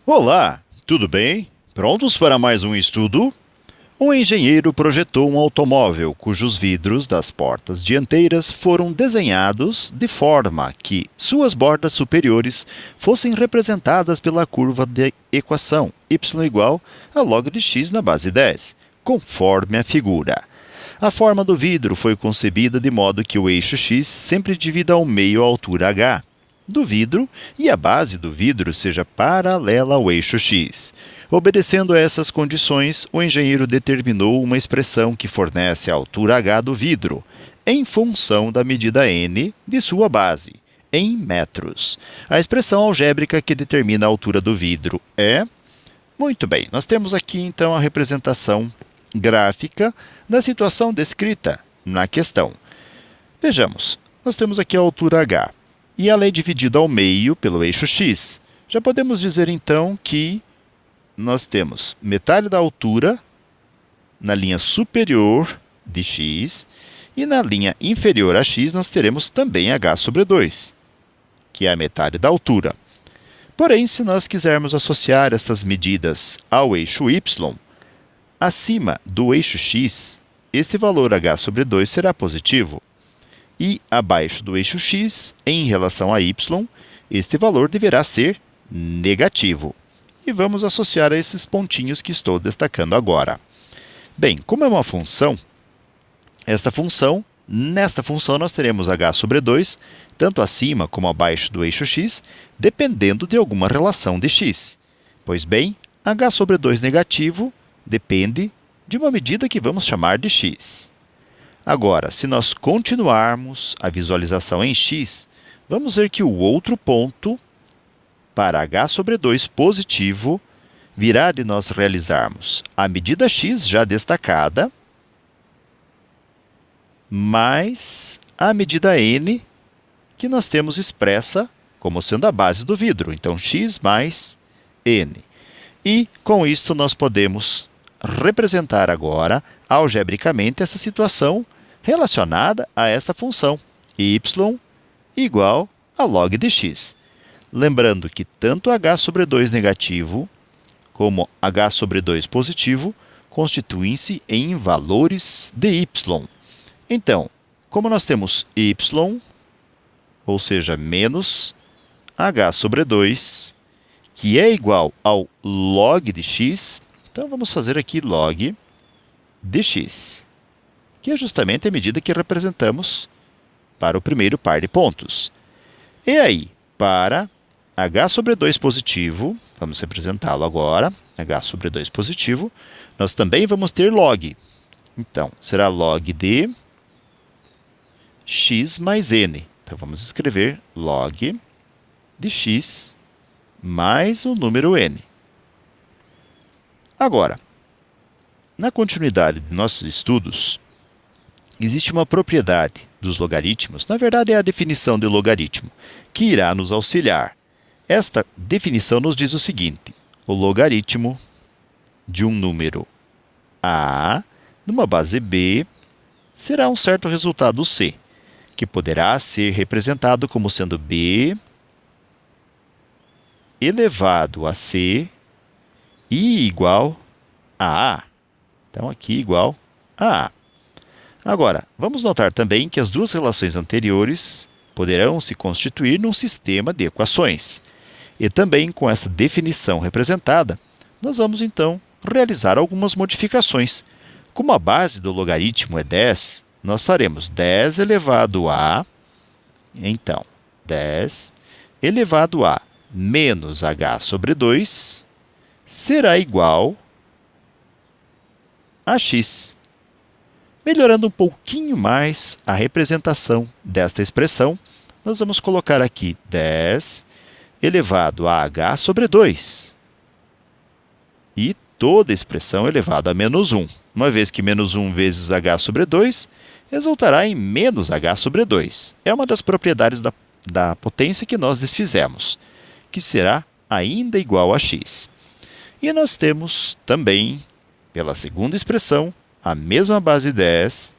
Olá, tudo bem? Prontos para mais um estudo? Um engenheiro projetou um automóvel cujos vidros das portas dianteiras foram desenhados de forma que suas bordas superiores fossem representadas pela curva de equação y igual a log de x na base 10, conforme a figura. A forma do vidro foi concebida de modo que o eixo x sempre divida ao meio a altura h do vidro e a base do vidro seja paralela ao eixo x. Obedecendo a essas condições, o engenheiro determinou uma expressão que fornece a altura h do vidro, em função da medida n de sua base, em metros. A expressão algébrica que determina a altura do vidro é... Muito bem, nós temos aqui então a representação gráfica da situação descrita na questão. Vejamos, nós temos aqui a altura h e ela é dividida ao meio pelo eixo x. Já podemos dizer então que nós temos metade da altura na linha superior de x e na linha inferior a x nós teremos também h sobre 2, que é a metade da altura. Porém, se nós quisermos associar estas medidas ao eixo y, acima do eixo x, este valor h sobre 2 será positivo. E abaixo do eixo x, em relação a y, este valor deverá ser negativo. E vamos associar a esses pontinhos que estou destacando agora. Bem, como é uma função, nesta função nós teremos h sobre 2, tanto acima como abaixo do eixo x, dependendo de alguma relação de x. Pois bem, h sobre 2 negativo depende de uma medida que vamos chamar de x. Agora, se nós continuarmos a visualização em x, vamos ver que o outro ponto para h sobre 2 positivo virá de nós realizarmos a medida x já destacada, mais a medida n, que nós temos expressa como sendo a base do vidro. Então, x mais n. E, com isto, nós podemos representar agora, algebricamente, essa situação relacionada a esta função, y igual a log de x. Lembrando que tanto h sobre 2 negativo como h sobre 2 positivo constituem-se em valores de y. Então, como nós temos y, ou seja, menos h sobre 2, que é igual ao log de x, então vamos fazer aqui log de x, que é justamente a medida que representamos para o primeiro par de pontos. E aí, para h sobre 2 positivo, vamos representá-lo agora, h sobre 2 positivo, nós também vamos ter log. Então, será log de x mais n. Então, vamos escrever log de x mais o número n. Agora, na continuidade de nossos estudos, existe uma propriedade dos logaritmos, na verdade é a definição de logaritmo, que irá nos auxiliar. Esta definição nos diz o seguinte: o logaritmo de um número a numa base b será um certo resultado c, que poderá ser representado como sendo b elevado a c e igual a a. Então, aqui igual a a. Agora, vamos notar também que as duas relações anteriores poderão se constituir num sistema de equações. E também, com essa definição representada, nós vamos, então, realizar algumas modificações. Como a base do logaritmo é 10, nós faremos 10 elevado a, então, 10 elevado a menos h sobre 2 será igual a x. Melhorando um pouquinho mais a representação desta expressão, nós vamos colocar aqui 10 elevado a h sobre 2. E toda a expressão elevada a menos 1. Uma vez que menos 1 vezes h sobre 2 resultará em menos h sobre 2. É uma das propriedades da potência que nós desfizemos, que será ainda igual a x. E nós temos também, pela segunda expressão, a mesma base 10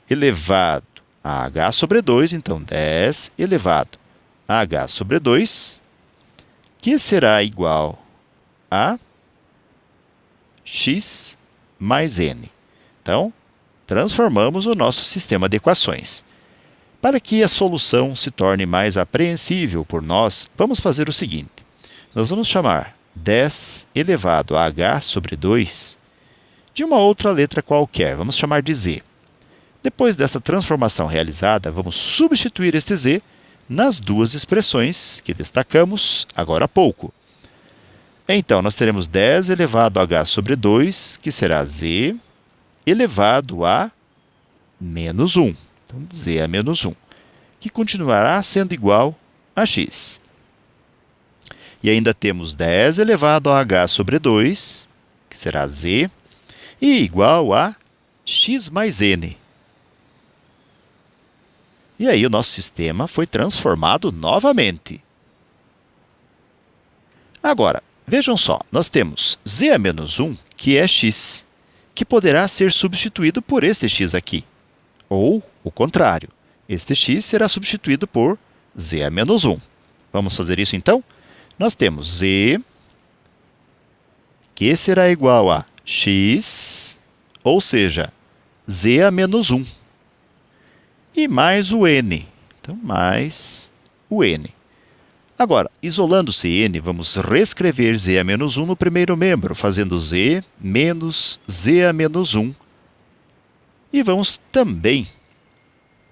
elevado a h sobre 2, então 10 elevado a h sobre 2, que será igual a x mais n. Então, transformamos o nosso sistema de equações. Para que a solução se torne mais apreensível por nós, vamos fazer o seguinte. Nós vamos chamar 10 elevado a h sobre 2 de uma outra letra qualquer. Vamos chamar de z. Depois dessa transformação realizada, vamos substituir este z nas duas expressões que destacamos agora há pouco. Então, nós teremos 10 elevado a h sobre 2, que será z elevado a menos 1. Então, z a menos 1, que continuará sendo igual a x. E ainda temos 10 elevado a h sobre 2, que será z, e igual a x mais n. E aí o nosso sistema foi transformado novamente. Agora, vejam só, nós temos z a menos 1, que é x, que poderá ser substituído por este x aqui. Ou o contrário, este x será substituído por z a menos 1. Vamos fazer isso então? Nós temos z, que será igual a x, ou seja, z a menos 1. E mais o n. Então, mais o n. Agora, isolando-se n, vamos reescrever z a menos 1 no primeiro membro, fazendo z menos z a menos 1. E vamos também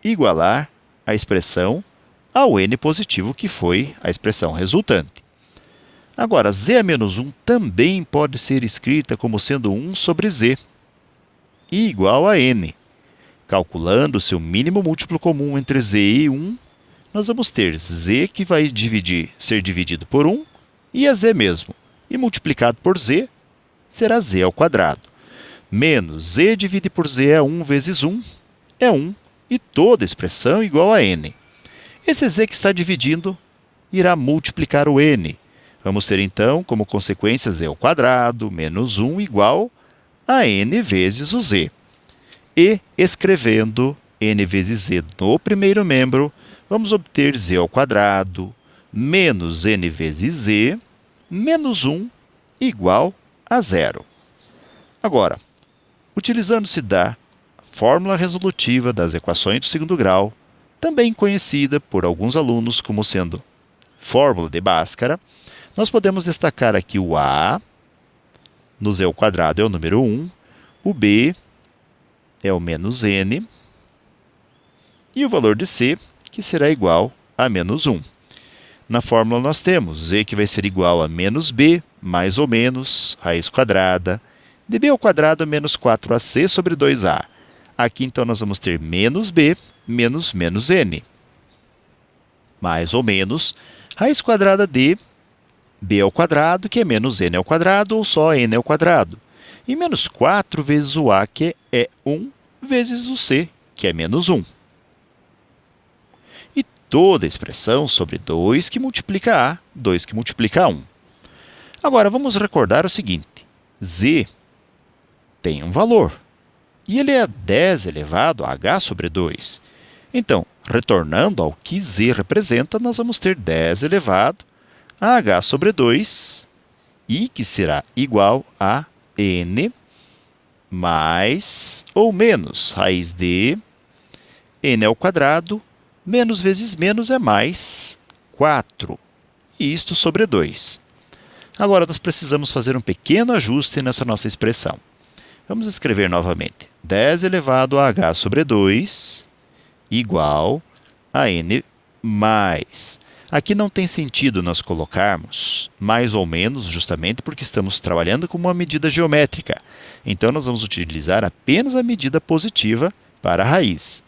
igualar a expressão ao n positivo, que foi a expressão resultante. Agora, z a menos 1 também pode ser escrita como sendo 1 sobre z, e igual a n. Calculando seu mínimo múltiplo comum entre z e 1, nós vamos ter z que vai ser dividido por 1 e é z mesmo. E multiplicado por z será z ao quadrado. Menos z dividido por z é 1 vezes 1, é 1, e toda expressão igual a n. Esse z que está dividindo irá multiplicar o n. Vamos ter então, como consequência, z ao quadrado menos 1 igual a n vezes o z. E, escrevendo n vezes z no primeiro membro, vamos obter z ao quadrado menos n vezes z menos 1 igual a 0. Agora, utilizando-se da fórmula resolutiva das equações do segundo grau, também conhecida por alguns alunos como sendo fórmula de Bhaskara, nós podemos destacar aqui o a no z ao quadrado é o número 1, o b é o menos n, e o valor de c, que será igual a menos 1. Na fórmula nós temos z que vai ser igual a menos b, mais ou menos, raiz quadrada, de b ao quadrado menos 4ac sobre 2a. Aqui, então, nós vamos ter menos b menos menos n. Mais ou menos, raiz quadrada de b ao quadrado, que é menos n ao quadrado, ou só n ao quadrado. E menos 4 vezes o a, que é 1, vezes o c, que é menos 1. E toda a expressão sobre 2 que multiplica a, 2 que multiplica a 1. Agora, vamos recordar o seguinte. Z tem um valor. E ele é 10 elevado a h sobre 2. Então, retornando ao que z representa, nós vamos ter 10 elevado a h sobre 2, e que será igual a n mais ou menos raiz de n ao quadrado, menos vezes menos é mais 4, e isto sobre 2. Agora, nós precisamos fazer um pequeno ajuste nessa nossa expressão. Vamos escrever novamente 10 elevado a h sobre 2 igual a n mais. Aqui não tem sentido nós colocarmos mais ou menos, justamente porque estamos trabalhando com uma medida geométrica. Então, nós vamos utilizar apenas a medida positiva para a raiz.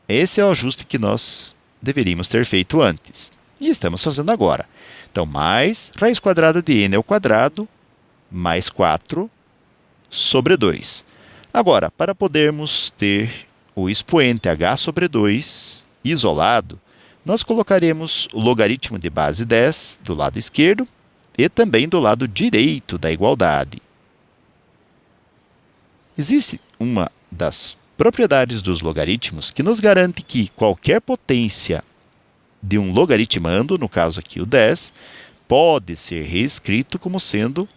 Esse é o ajuste que nós deveríamos ter feito antes. E estamos fazendo agora. Então, mais raiz quadrada de n ao quadrado, mais 4 sobre 2. Agora, para podermos ter o expoente h sobre 2 isolado, nós colocaremos o logaritmo de base 10 do lado esquerdo e também do lado direito da igualdade. Existe uma das propriedades dos logaritmos que nos garante que qualquer potência de um logaritmando, no caso aqui o 10, pode ser reescrito como sendo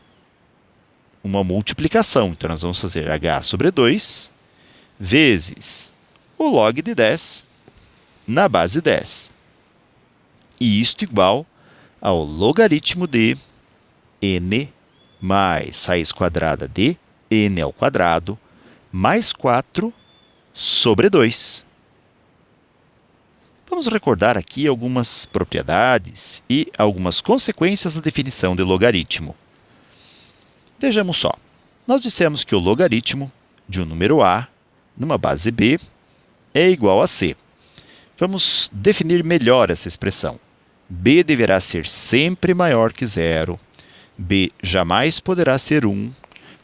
uma multiplicação. Então, nós vamos fazer h sobre 2 vezes o log de 10 na base 10. E isto igual ao logaritmo de n mais raiz quadrada de n ao quadrado mais 4 sobre 2. Vamos recordar aqui algumas propriedades e algumas consequências da definição de logaritmo. Vejamos só. Nós dissemos que o logaritmo de um número a numa base b é igual a c. Vamos definir melhor essa expressão. b deverá ser sempre maior que zero. b jamais poderá ser 1.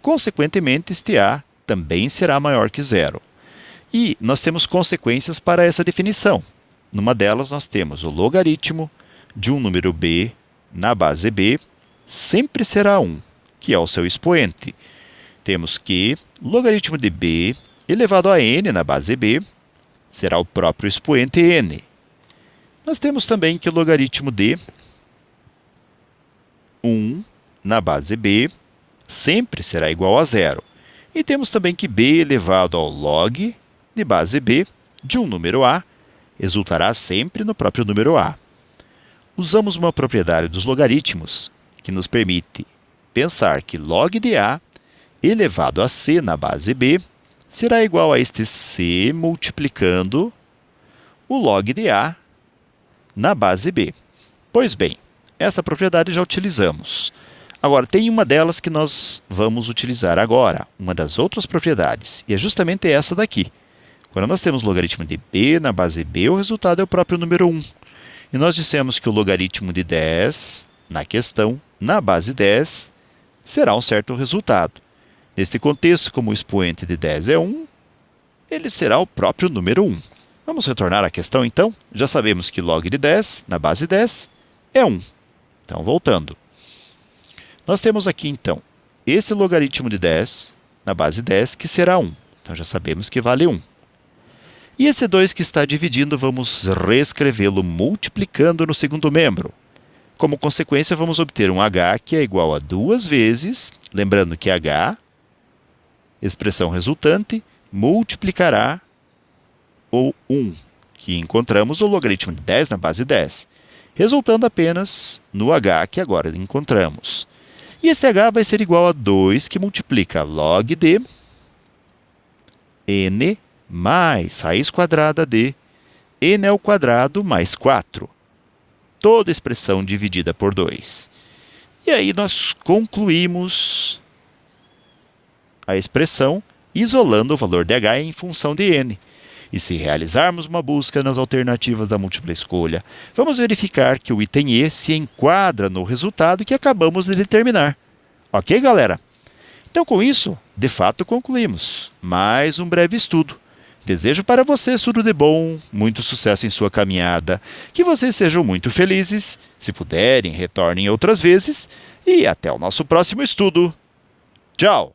Consequentemente, este a também será maior que zero. E nós temos consequências para essa definição. Numa delas, nós temos o logaritmo de um número b na base b sempre será 1, que é o seu expoente. Temos que logaritmo de b elevado a n na base b será o próprio expoente n. Nós temos também que o logaritmo de 1 na base b sempre será igual a zero. E temos também que b elevado ao log de base b de um número a resultará sempre no próprio número a. Usamos uma propriedade dos logaritmos que nos permite pensar que log de a elevado a c na base b será igual a este c multiplicando o log de a na base b. Pois bem, esta propriedade já utilizamos. Agora, tem uma delas que nós vamos utilizar agora, uma das outras propriedades, e é justamente essa daqui. Quando nós temos logaritmo de b na base b, o resultado é o próprio número 1. E nós dissemos que o logaritmo de 10, na questão, na base 10, será um certo resultado. Neste contexto, como o expoente de 10 é 1, ele será o próprio número 1. Vamos retornar à questão, então? Já sabemos que log de 10, na base 10, é 1. Então, voltando. Nós temos aqui, então, esse logaritmo de 10, na base 10, que será 1. Então, já sabemos que vale 1. E esse 2 que está dividindo, vamos reescrevê-lo multiplicando no segundo membro. Como consequência, vamos obter um h que é igual a 2 vezes, lembrando que h, expressão resultante, multiplicará o 1, que encontramos no logaritmo de 10 na base 10, resultando apenas no h que agora encontramos. E este h vai ser igual a 2, que multiplica log de n mais raiz quadrada de n ao quadrado mais 4. Toda expressão dividida por 2. E aí nós concluímos a expressão isolando o valor de h em função de n. E se realizarmos uma busca nas alternativas da múltipla escolha, vamos verificar que o item E se enquadra no resultado que acabamos de determinar. Ok, galera? Então, com isso, de fato, concluímos mais um breve estudo. Desejo para vocês tudo de bom, muito sucesso em sua caminhada, que vocês sejam muito felizes, se puderem, retornem outras vezes, e até o nosso próximo estudo. Tchau!